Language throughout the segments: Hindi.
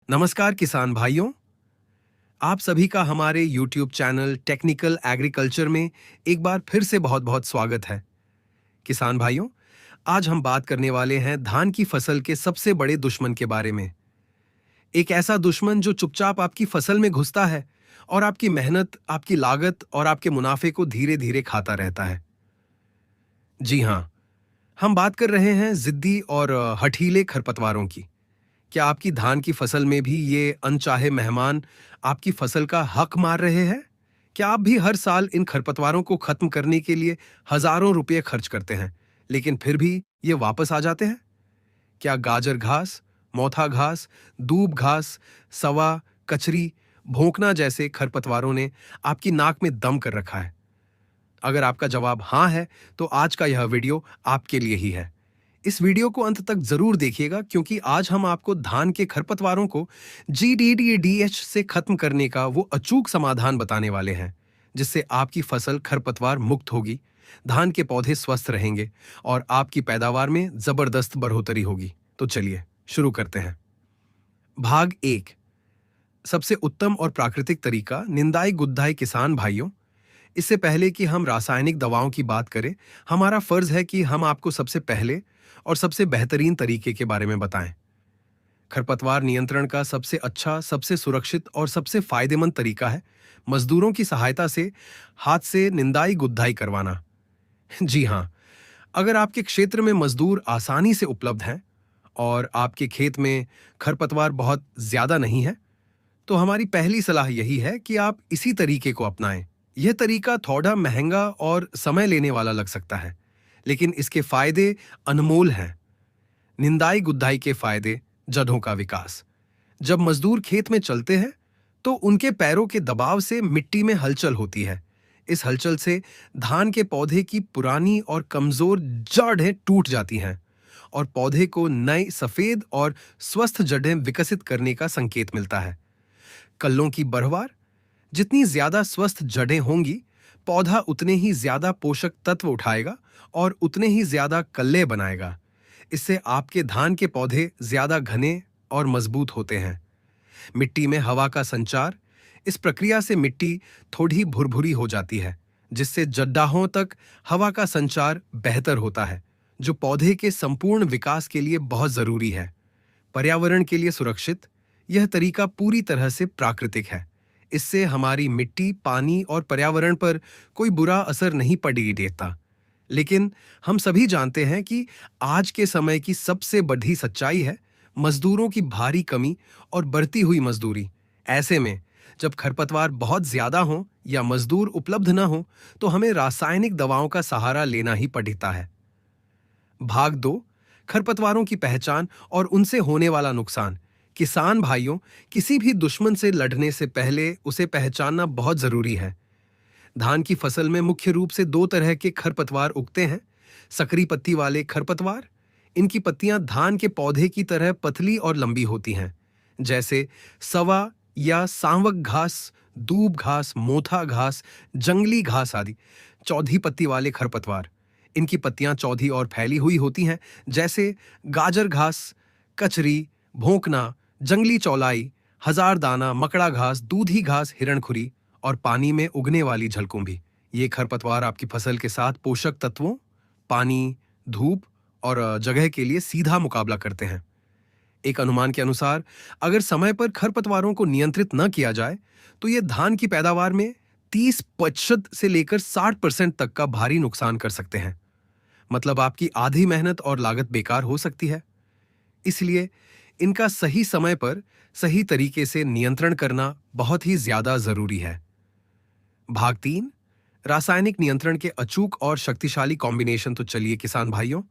नमस्कार किसान भाइयों। आप सभी का हमारे YouTube चैनल टेक्निकल एग्रीकल्चर में एक बार फिर से बहुत बहुत स्वागत है। किसान भाइयों, आज हम बात करने वाले हैं धान की फसल के सबसे बड़े दुश्मन के बारे में। एक ऐसा दुश्मन जो चुपचाप आपकी फसल में घुसता है और आपकी मेहनत, आपकी लागत और आपके मुनाफे को धीरे धीरे खाता रहता है। जी हाँ, हम बात कर रहे हैं जिद्दी और हठीले खरपतवारों की। क्या आपकी धान की फसल में भी ये अनचाहे मेहमान आपकी फसल का हक मार रहे हैं? क्या आप भी हर साल इन खरपतवारों को खत्म करने के लिए हजारों रुपए खर्च करते हैं, लेकिन फिर भी ये वापस आ जाते हैं? क्या गाजर घास, मोथा घास, दूब घास, सवा, कचरी, भोंकना जैसे खरपतवारों ने आपकी नाक में दम कर रखा है? अगर आपका जवाब हाँ है, तो आज का यह वीडियो आपके लिए ही है। इस वीडियो को अंत तक जरूर देखिएगा, क्योंकि आज हम आपको धान के खरपतवारों को GDDDH से खत्म करने का वो अचूक समाधान बताने वाले हैं, जिससे आपकी फसल खरपतवार मुक्त होगी, धान के पौधे स्वस्थ रहेंगे और आपकी पैदावार में जबरदस्त बढ़ोतरी होगी। तो चलिए शुरू करते हैं। भाग एक, सबसे उत्तम और प्राकृतिक तरीका निंदाई गुड्डाई। किसान भाइयों, इससे पहले कि हम रासायनिक दवाओं की बात करें, हमारा फर्ज है कि हम आपको सबसे पहले और सबसे बेहतरीन तरीके के बारे में बताएं। खरपतवार नियंत्रण का सबसे अच्छा, सबसे सुरक्षित और सबसे फायदेमंद तरीका है मजदूरों की सहायता से हाथ से निंदाई गुड्डाई करवाना। जी हाँ, अगर आपके क्षेत्र में मजदूर आसानी से उपलब्ध हैं और आपके खेत में खरपतवार बहुत ज्यादा नहीं है, तो हमारी पहली सलाह यही है कि आप इसी तरीके को अपनाएं। यह तरीका थोड़ा महंगा और समय लेने वाला लग सकता है, लेकिन इसके फायदे अनमोल हैं। निंदाई गुड्डाई के फायदे: जड़ों का विकास। जब मजदूर खेत में चलते हैं, तो उनके पैरों के दबाव से मिट्टी में हलचल होती है। इस हलचल से धान के पौधे की पुरानी और कमजोर जड़ें टूट जाती हैं और पौधे को नई सफेद और स्वस्थ जड़ें विकसित करने का संकेत मिलता है। कल्लों की बढ़वार: जितनी ज्यादा स्वस्थ जड़ें होंगी, पौधा उतने ही ज्यादा पोषक तत्व उठाएगा और उतने ही ज्यादा कल्ले बनाएगा। इससे आपके धान के पौधे ज्यादा घने और मजबूत होते हैं। मिट्टी में हवा का संचार: इस प्रक्रिया से मिट्टी थोड़ी भुरभुरी हो जाती है, जिससे जड्डाहों तक हवा का संचार बेहतर होता है, जो पौधे के संपूर्ण विकास के लिए बहुत जरूरी है। पर्यावरण के लिए सुरक्षित: यह तरीका पूरी तरह से प्राकृतिक है। इससे हमारी मिट्टी, पानी और पर्यावरण पर कोई बुरा असर नहीं पड़ने देता। लेकिन हम सभी जानते हैं कि आज के समय की सबसे बड़ी सच्चाई है मजदूरों की भारी कमी और बढ़ती हुई मजदूरी। ऐसे में जब खरपतवार बहुत ज्यादा हो या मजदूर उपलब्ध न हो, तो हमें रासायनिक दवाओं का सहारा लेना ही पड़ता है। भाग दो, खरपतवारों की पहचान और उनसे होने वाला नुकसान। किसान भाइयों, किसी भी दुश्मन से लड़ने से पहले उसे पहचानना बहुत जरूरी है। धान की फसल में मुख्य रूप से दो तरह के खरपतवार उगते हैं। सकरी पत्ती वाले खरपतवार: इनकी पत्तियां धान के पौधे की तरह पतली और लंबी होती हैं, जैसे सवा या सांवक घास, दूब घास, मोथा घास, जंगली घास आदि। चौधी पत्ती वाले खरपतवार: इनकी पत्तियां चौधी और फैली हुई होती हैं, जैसे गाजर घास, कचरी, भोंकना, जंगली चौलाई, हजार दाना, मकड़ा घास, दूधी घास, हिरणखुरी और पानी में उगने वाली झलकुंभी। ये खरपतवार आपकी फसल के साथ पोषक तत्वों, पानी, धूप और जगह के लिए सीधा मुकाबला करते हैं। एक अनुमान के अनुसार, अगर समय पर खरपतवारों को नियंत्रित न किया जाए, तो ये धान की पैदावार में 30% से लेकर 60% तक का भारी नुकसान कर सकते हैं। मतलब आपकी आधी मेहनत और लागत बेकार हो सकती है। इसलिए इनका सही समय पर सही तरीके से नियंत्रण करना बहुत ही ज्यादा जरूरी है। भाग तीन, रासायनिक नियंत्रण के अचूक और शक्तिशाली कॉम्बिनेशन। तो चलिए किसान भाइयों,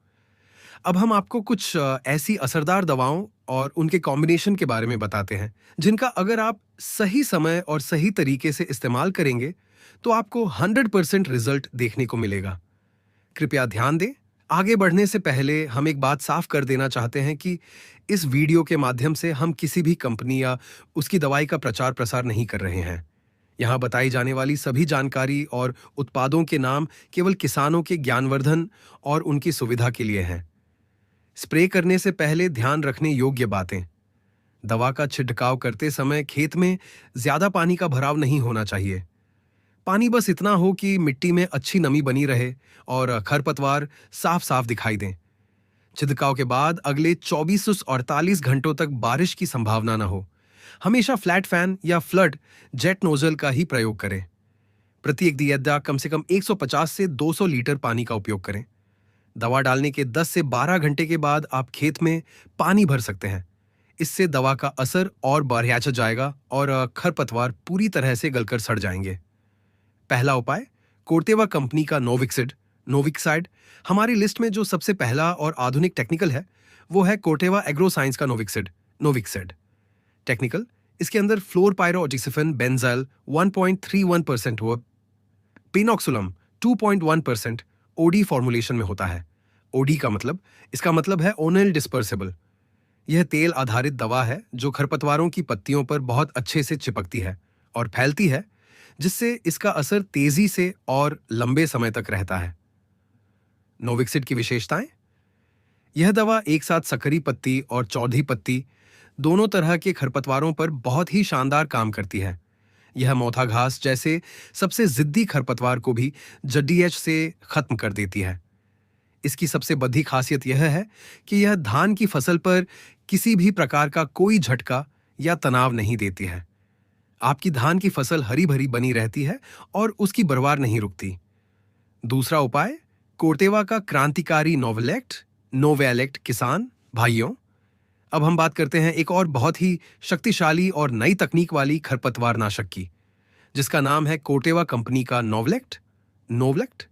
अब हम आपको कुछ ऐसी असरदार दवाओं और उनके कॉम्बिनेशन के बारे में बताते हैं, जिनका अगर आप सही समय और सही तरीके से इस्तेमाल करेंगे, तो आपको 100% रिजल्ट देखने को मिलेगा। कृपया ध्यान दें। आगे बढ़ने से पहले हम एक बात साफ कर देना चाहते हैं कि इस वीडियो के माध्यम से हम किसी भी कंपनी या उसकी दवाई का प्रचार प्रसार नहीं कर रहे हैं। यहाँ बताई जाने वाली सभी जानकारी और उत्पादों के नाम केवल किसानों के ज्ञानवर्धन और उनकी सुविधा के लिए हैं। स्प्रे करने से पहले ध्यान रखने योग्य बातें: दवा का छिड़काव करते समय खेत में ज्यादा पानी का भराव नहीं होना चाहिए। पानी बस इतना हो कि मिट्टी में अच्छी नमी बनी रहे और खरपतवार साफ साफ दिखाई दें। छिड़काव के बाद अगले 24 से 48 घंटों तक बारिश की संभावना न हो। हमेशा फ्लैट फैन या फ्लड जेट नोजल का ही प्रयोग करें। प्रति एक दियदा कम से कम 150 से 200 लीटर पानी का उपयोग करें। दवा डालने के 10 से 12 घंटे के बाद आप खेत में पानी भर सकते हैं। इससे दवा का असर और बढ़ जाएगा और खरपतवार पूरी तरह से गलकर सड़ जाएंगे। पहला उपाय, कोर्टेवा कंपनी का नोविक्साइड। हमारी लिस्ट में जो सबसे पहला और आधुनिक टेक्निकल है वो है कोर्टेवा एग्रो साइंस का नोविक्सिड टेक्निकल। इसके अंदर फ्लोरपाइरोटिसिफिन बेंजाइल 1.31% हुआ, पेनॉक्सुलम 2.1% ओडी फॉर्मुलेशन में होता है। ओडी का मतलब, इसका मतलब है ओनल डिस्पर्सिबल। यह तेल आधारित दवा है जो खरपतवारों की पत्तियों पर बहुत अच्छे से चिपकती है और फैलती है, जिससे इसका असर तेजी से और लंबे समय तक रहता है। नोविक्सिड की विशेषताएं, यह दवा एक साथ सकरी पत्ती और चौधी पत्ती दोनों तरह के खरपतवारों पर बहुत ही शानदार काम करती है। यह मोथा घास जैसे सबसे जिद्दी खरपतवार को भी जड्डीएच से खत्म कर देती है। इसकी सबसे बड़ी खासियत यह है कि यह धान की फसल पर किसी भी प्रकार का कोई झटका या तनाव नहीं देती है। आपकी धान की फसल हरी भरी बनी रहती है और उसकी बरवार नहीं रुकती। दूसरा उपाय, कोर्टेवा का क्रांतिकारी नोवेलेक्ट किसान भाइयों। अब हम बात करते हैं एक और बहुत ही शक्तिशाली और नई तकनीक वाली खरपतवार नाशक की, जिसका नाम है कोर्टेवा कंपनी का नोवलेक्ट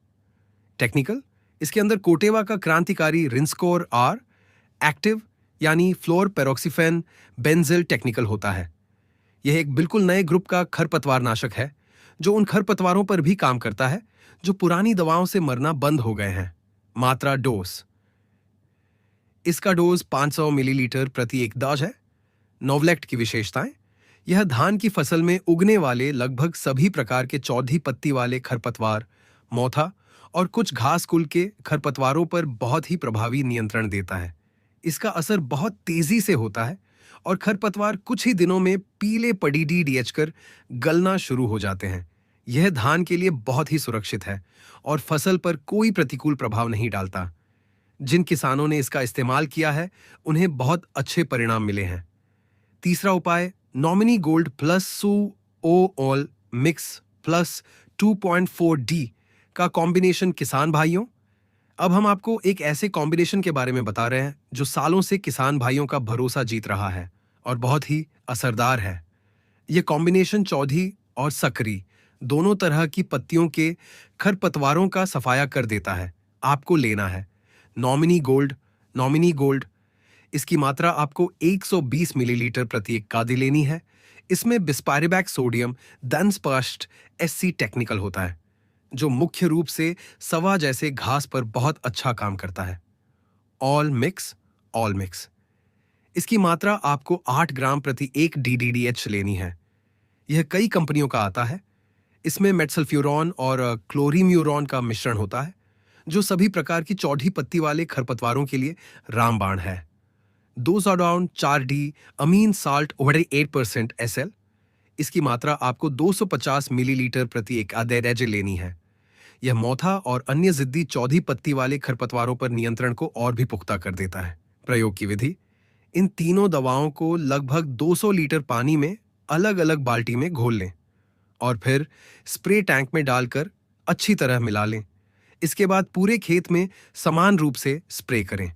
टेक्निकल। इसके अंदर कोर्टेवा का क्रांतिकारी रिंस्कोर आर एक्टिव यानी फ्लोर पेरोक्सिफेन बेंजिल टेक्निकल होता है। यह एक बिल्कुल नए ग्रुप का खरपतवार नाशक है जो उन खरपतवारों पर भी काम करता है जो पुरानी दवाओं से मरना बंद हो गए हैं। मात्रा डोज, इसका डोज 500 मिलीलीटर प्रति एक दाज है। नोवलेक्ट की विशेषताएं, यह धान की फसल में उगने वाले लगभग सभी प्रकार के चौधी पत्ती वाले खरपतवार, मोथा और कुछ घास कुल के खरपतवारों पर बहुत ही प्रभावी नियंत्रण देता है। इसका असर बहुत तेजी से होता है और खरपतवार कुछ ही दिनों में पीले पडीडी कर गलना शुरू हो जाते हैं। यह धान के लिए बहुत ही सुरक्षित है और फसल पर कोई प्रतिकूल प्रभाव नहीं डालता। जिन किसानों ने इसका इस्तेमाल किया है उन्हें बहुत अच्छे परिणाम मिले हैं। तीसरा उपाय, nominee gold plus all mix plus 2.4D का कॉम्बिनेशन। किसान भाइयों, अब हम आपको एक ऐसे कॉम्बिनेशन के बारे में बता रहे हैं जो सालों से किसान भाइयों का भरोसा जीत रहा है और बहुत ही असरदार है। यह कॉम्बिनेशन चौधी और सकरी दोनों तरह की पत्तियों के खरपतवारों का सफाया कर देता है। आपको लेना है नॉमिनी गोल्ड। इसकी मात्रा आपको 120 मिलीलीटर प्रति एक कादी लेनी है। इसमें बिस्पायरिबैक सोडियम दंस्पष्ट SC टेक्निकल होता है जो मुख्य रूप से सवा जैसे घास पर बहुत अच्छा काम करता है। ऑल मिक्स, इसकी मात्रा आपको 8 ग्राम प्रति एक DDDH लेनी है। यह कई कंपनियों का आता है। इसमें मेटसल्फ्यूरॉन और क्लोरीम्यूरॉन का मिश्रण होता है जो सभी प्रकार की चौड़ी पत्ती वाले खरपतवारों के लिए रामबाण है। 2-4D अमीन साल्ट ओवर 8% SL, इसकी मात्रा आपको 250 मिलीलीटर प्रति एक आधे लेनी है। यह मोथा और अन्य जिद्दी चौधी पत्ती वाले खरपतवारों पर नियंत्रण को और भी पुख्ता कर देता है। प्रयोग की विधि, इन तीनों दवाओं को लगभग 200 लीटर पानी में अलग अलग बाल्टी में घोल लें और फिर स्प्रे टैंक में डालकर अच्छी तरह मिला लें। इसके बाद पूरे खेत में समान रूप से स्प्रे करें।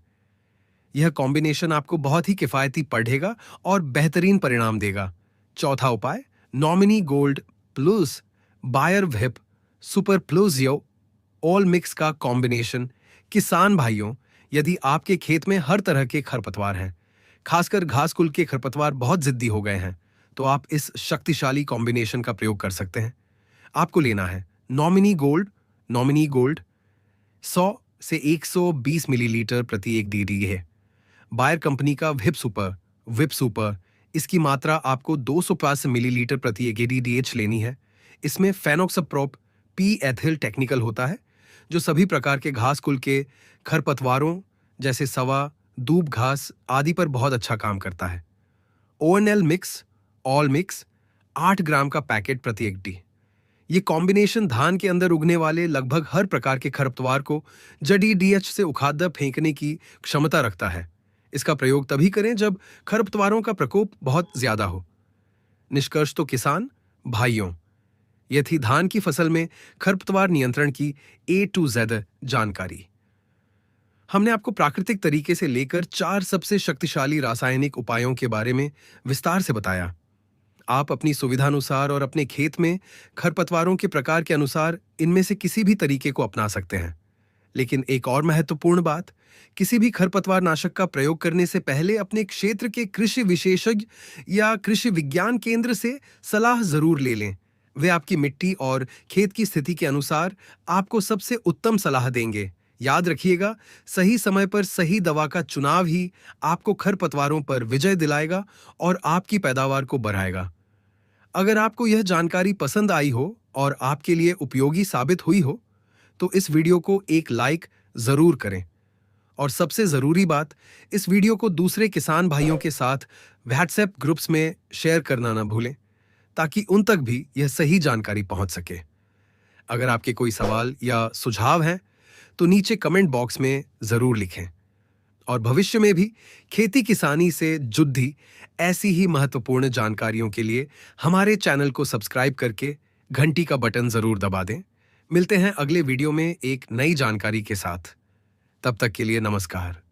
यह कॉम्बिनेशन आपको बहुत ही किफायती पड़ेगा और बेहतरीन परिणाम देगा। चौथा उपाय, nominee gold plus Bayer whip super प्लूजियो ऑल मिक्स का कॉम्बिनेशन। किसान भाइयों, यदि आपके खेत में हर तरह के खरपतवार हैं, खासकर घास कुल के खरपतवार बहुत जिद्दी हो गए हैं, तो आप इस शक्तिशाली कॉम्बिनेशन का प्रयोग कर सकते हैं। आपको लेना है नॉमिनी गोल्ड 100 से 120 मिलीलीटर प्रति एक DD है। बायर कंपनी का विप सुपर, इसकी मात्रा आपको 250 मिलीलीटर प्रति एक DDH लेनी है। इसमें फेनोक्सप्रोप P एथिल टेक्निकल होता है जो सभी प्रकार के घास कुल के खरपतवारों जैसे सवा, दूब घास आदि पर बहुत अच्छा काम करता है। ONL मिक्स, ऑल मिक्स 8 ग्राम का पैकेट प्रति एकड़ी। ये कॉम्बिनेशन धान के अंदर उगने वाले लगभग हर प्रकार के खरपतवार को जड़ी डीएच से उखाड़कर फेंकने की क्षमता रखता है। इसका प्रयोग तभी करें जब खरपतवारों का प्रकोप बहुत ज्यादा हो। निष्कर्ष तो किसान भाइयों, यह थी धान की फसल में खरपतवार नियंत्रण की A to Z जानकारी। हमने आपको प्राकृतिक तरीके से लेकर 4 सबसे शक्तिशाली रासायनिक उपायों के बारे में विस्तार से बताया। आप अपनी सुविधानुसार और अपने खेत में खरपतवारों के प्रकार के अनुसार इनमें से किसी भी तरीके को अपना सकते हैं। लेकिन एक और महत्वपूर्ण बात, किसी भी खरपतवार नाशक का प्रयोग करने से पहले अपने क्षेत्र के कृषि विशेषज्ञ या कृषि विज्ञान केंद्र से सलाह जरूर ले लें। वे आपकी मिट्टी और खेत की स्थिति के अनुसार आपको सबसे उत्तम सलाह देंगे। याद रखिएगा, सही समय पर सही दवा का चुनाव ही आपको खरपतवारों पर विजय दिलाएगा और आपकी पैदावार को बढ़ाएगा। अगर आपको यह जानकारी पसंद आई हो और आपके लिए उपयोगी साबित हुई हो, तो इस वीडियो को एक लाइक जरूर करें। और सबसे जरूरी बात, इस वीडियो को दूसरे किसान भाइयों के साथ व्हाट्सएप ग्रुप्स में शेयर करना ना भूलें, ताकि उन तक भी यह सही जानकारी पहुंच सके। अगर आपके कोई सवाल या सुझाव हैं, तो नीचे कमेंट बॉक्स में जरूर लिखें। और भविष्य में भी खेती किसानी से जुड़ी ऐसी ही महत्वपूर्ण जानकारियों के लिए हमारे चैनल को सब्सक्राइब करके घंटी का बटन जरूर दबा दें। मिलते हैं अगले वीडियो में एक नई जानकारी के साथ। तब तक के लिए नमस्कार।